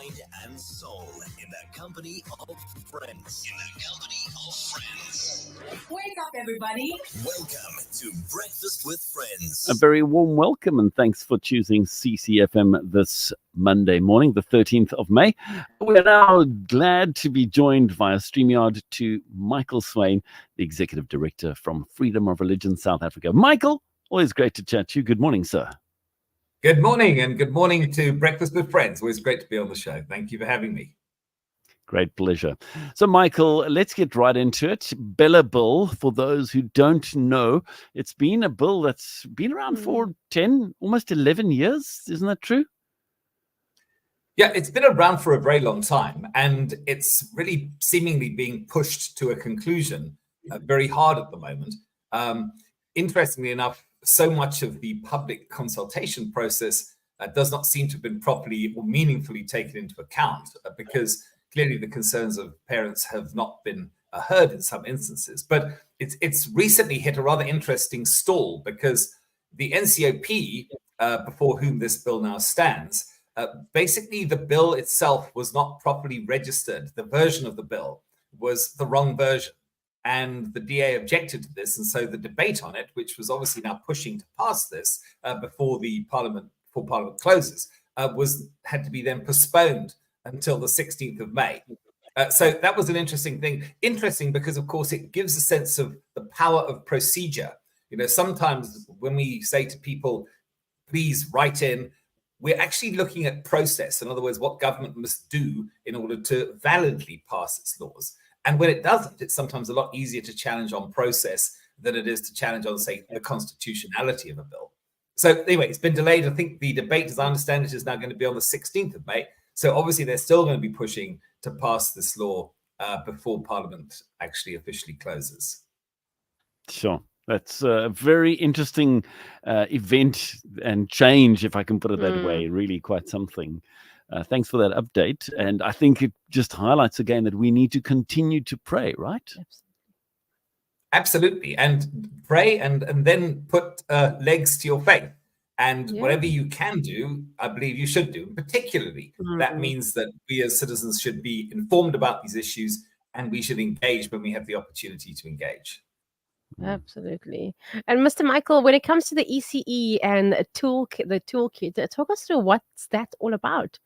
mind and soul in the company of friends. Wake up, everybody. Welcome to Breakfast with Friends. A very warm welcome and thanks for choosing CCFm this Monday morning, the 13th of May. We're now glad to be joined via StreamYard to Michael Swain, the Executive Director from Freedom of Religion South Africa. Michael, always great to chat to you. Good morning, sir. Good morning, and good morning to Breakfast with Friends. Always great to be on the show. Thank you for having me. Great pleasure. So, Michael, let's get right into it. Bella Bill, for those who don't know, it's been a bill that's been around for 10, almost 11 years. Isn't that true? Yeah, it's been around for a very long time, and it's really seemingly being pushed to a conclusion very hard at the moment. Interestingly enough, so much of the public consultation process does not seem to have been properly or meaningfully taken into account because clearly the concerns of parents have not been heard in some instances. But it's recently hit a rather interesting stall because the NCOP, before whom this bill now stands, basically the bill itself was not properly registered. The version of the bill was the wrong version. And the DA objected to this, and so the debate on it, which was obviously now pushing to pass this before Parliament closes, had to be then postponed until the 16th of May. So that was an interesting thing. Interesting because, of course, it gives a sense of the power of procedure. You know, sometimes when we say to people, please write in, we're actually looking at process. In other words, what government must do in order to validly pass its laws. And when it doesn't, it's sometimes a lot easier to challenge on process than it is to challenge on, say, the constitutionality of a bill. So anyway, it's been delayed. I think the debate, as I understand it, is now going to be on the 16th of May. So obviously, they're still going to be pushing to pass this law before Parliament actually officially closes. Sure. That's a very interesting event and change, if I can put it that way. Really quite something. Thanks for that update. And I think it just highlights again that we need to continue to pray, right? Absolutely. And pray and then put legs to your faith. And whatever you can do, I believe you should do. Particularly, that means that we as citizens should be informed about these issues and we should engage when we have the opportunity to engage. Absolutely. And Mr. Michael, when it comes to the ECE and the toolkit, talk us through what's that all about.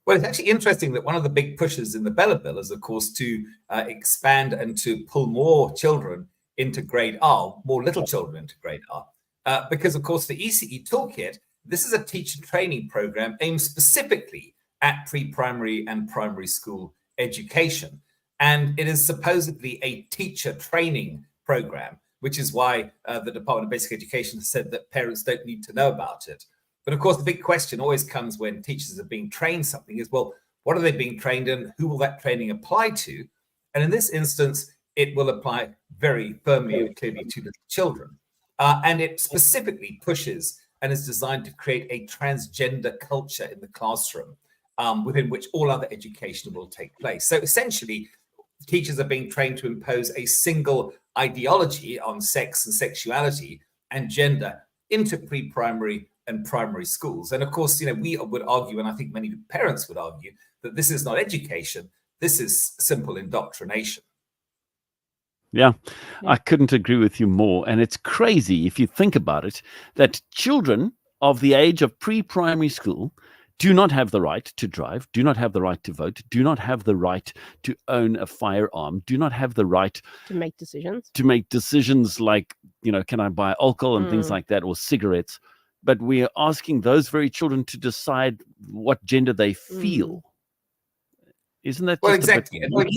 Well, it's actually interesting that one of the big pushes in the Bella Bill is, of course, to expand and to pull more children into grade R, more little children into grade R. Because, of course, the ECE Toolkit, this is a teacher training program aimed specifically at pre-primary and primary school education. And it is supposedly a teacher training program, which is why the Department of Basic Education has said that parents don't need to know about it. But of course, the big question always comes when teachers are being trained something is, well, what are they being trained in? Who will that training apply to? And in this instance, it will apply very firmly and clearly to little children. And it specifically pushes and is designed to create a transgender culture in the classroom within which all other education will take place. So essentially, teachers are being trained to impose a single ideology on sex and sexuality and gender into pre-primary and primary schools. And of course, you know, we would argue, and I think many parents would argue, that this is not education, this is simple indoctrination. Yeah, I couldn't agree with you more. And it's crazy, if you think about it, that children of the age of pre-primary school do not have the right to drive, do not have the right to vote, do not have the right to own a firearm, do not have the right to make decisions. To make decisions like, you know, can I buy alcohol and things like that, or cigarettes? But we are asking those very children to decide what gender they feel. Isn't that well, just exactly? A bit...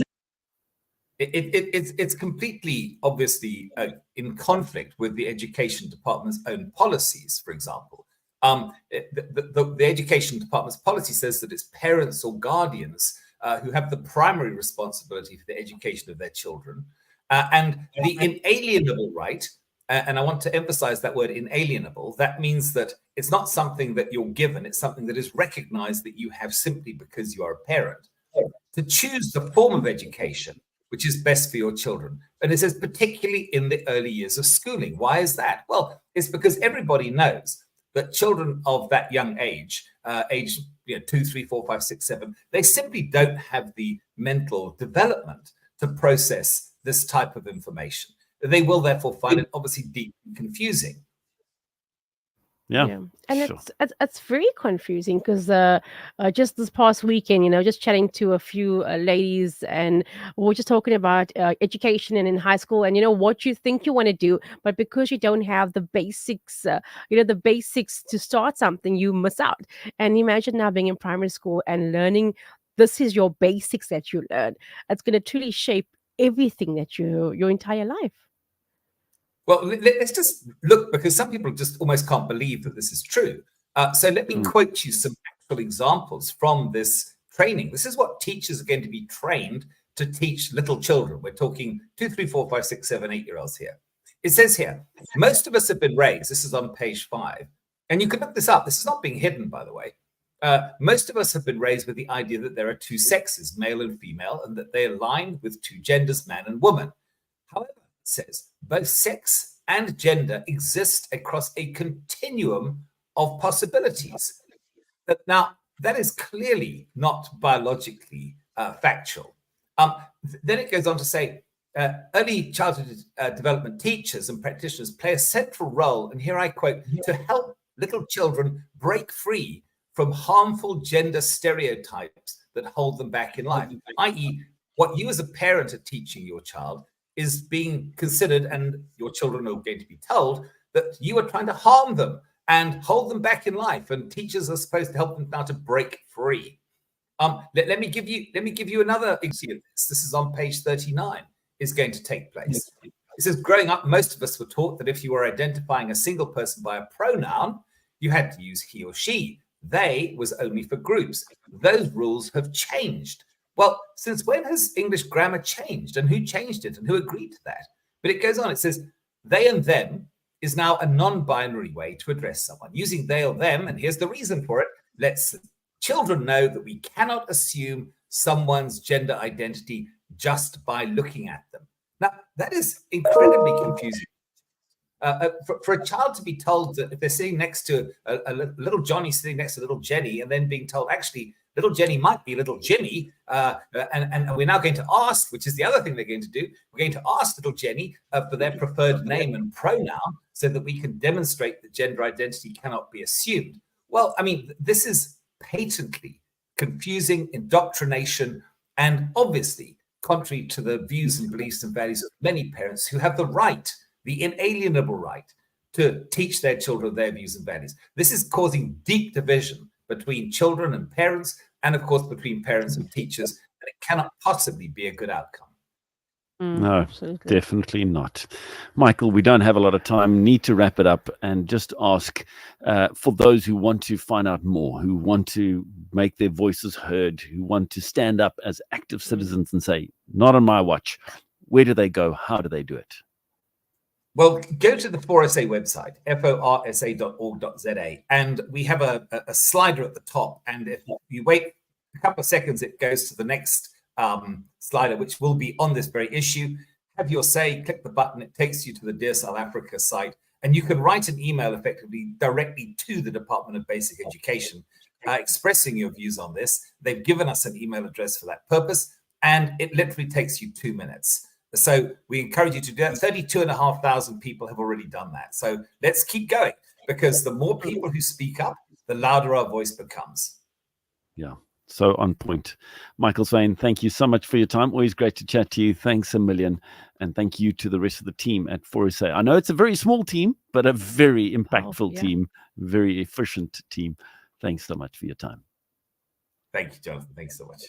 It's completely, obviously, in conflict with the Education Department's own policies, for example. The Education Department's policy says that it's parents or guardians who have the primary responsibility for the education of their children. And the inalienable right, and I want to emphasize that word inalienable, that means that it's not something that you're given, it's something that is recognized that you have simply because you are a parent. To choose the form of education which is best for your children. And it says particularly in the early years of schooling. Why is that? Well, it's because everybody knows that children of that young age age 2, 3, 4, 5, 6, 7, they simply don't have the mental development to process this type of information. They will therefore find it obviously deeply confusing. Yeah. And sure. it's very confusing because just this past weekend, just chatting to a few ladies, and we're just talking about education and in high school, and what you think you want to do, but because you don't have the basics, the basics to start something, you miss out. And imagine now being in primary school and learning this is your basics that you learn. It's going to truly shape everything that your entire life. Well, let's just look, because some people just almost can't believe that this is true. So let me quote you some actual examples from this training. This is what teachers are going to be trained to teach little children. We're talking 2, 3, 4, 5, 6, 7, 8-year-olds here. It says here, most of us have been raised, this is on page 5, and you can look this up. This is not being hidden, by the way. Most of us have been raised with the idea that there are two sexes, male and female, and that they align with two genders, man and woman. However, says both sex and gender exist across a continuum of possibilities. Now, that is clearly not biologically factual. Then it goes on to say, early childhood development teachers and practitioners play a central role, and here I quote, to help little children break free from harmful gender stereotypes that hold them back in life, i.e., what you as a parent are teaching your child is being considered, and your children are going to be told that you are trying to harm them and hold them back in life, and teachers are supposed to help them now to break free. Let me give you another example. This is on page 39, is going to take place. It says, growing up, most of us were taught that if you were identifying a single person by a pronoun, you had to use he or she. They was only for groups. Those rules have changed. Well, since when has English grammar changed, and who changed it, and who agreed to that? But it goes on, it says, they and them is now a non-binary way to address someone. Using they or them, and here's the reason for it, lets children know that we cannot assume someone's gender identity just by looking at them. Now, that is incredibly confusing. For a child to be told that if they're sitting next to a little Johnny sitting next to little Jenny, and then being told, actually, little Jenny might be little Jimmy, and we're now going to ask, which is the other thing they're going to do, we're going to ask little Jenny for their preferred name and pronoun so that we can demonstrate that gender identity cannot be assumed. Well, I mean, this is patently confusing indoctrination, and obviously contrary to the views and beliefs and values of many parents who have the right, the inalienable right, to teach their children their views and values. This is causing deep division between children and parents, and of course between parents and teachers, and it cannot possibly be a good outcome. No, Absolutely. definitely not. Michael, we don't have a lot of time. Need to wrap it up and just ask for those who want to find out more, who want to make their voices heard, who want to stand up as active citizens and say, not on my watch. Where do they go? How do they do it? Well, go to the 4SA website, forsa.org.za, and we have a slider at the top. And if you wait a couple of seconds, it goes to the next slider, which will be on this very issue. Have your say, click the button, it takes you to the Dear South Africa site, and you can write an email effectively directly to the Department of Basic Education expressing your views on this. They've given us an email address for that purpose, and it literally takes you 2 minutes. So we encourage you to do that. 32,500 people have already done that. So let's keep going, because the more people who speak up, the louder our voice becomes. Yeah, so on point. Michael Swain, thank you so much for your time. Always great to chat to you. Thanks a million. And thank you to the rest of the team at 4SA. I know it's a very small team, but a very impactful team, very efficient team. Thanks so much for your time. Thank you, Jonathan. Thanks so much.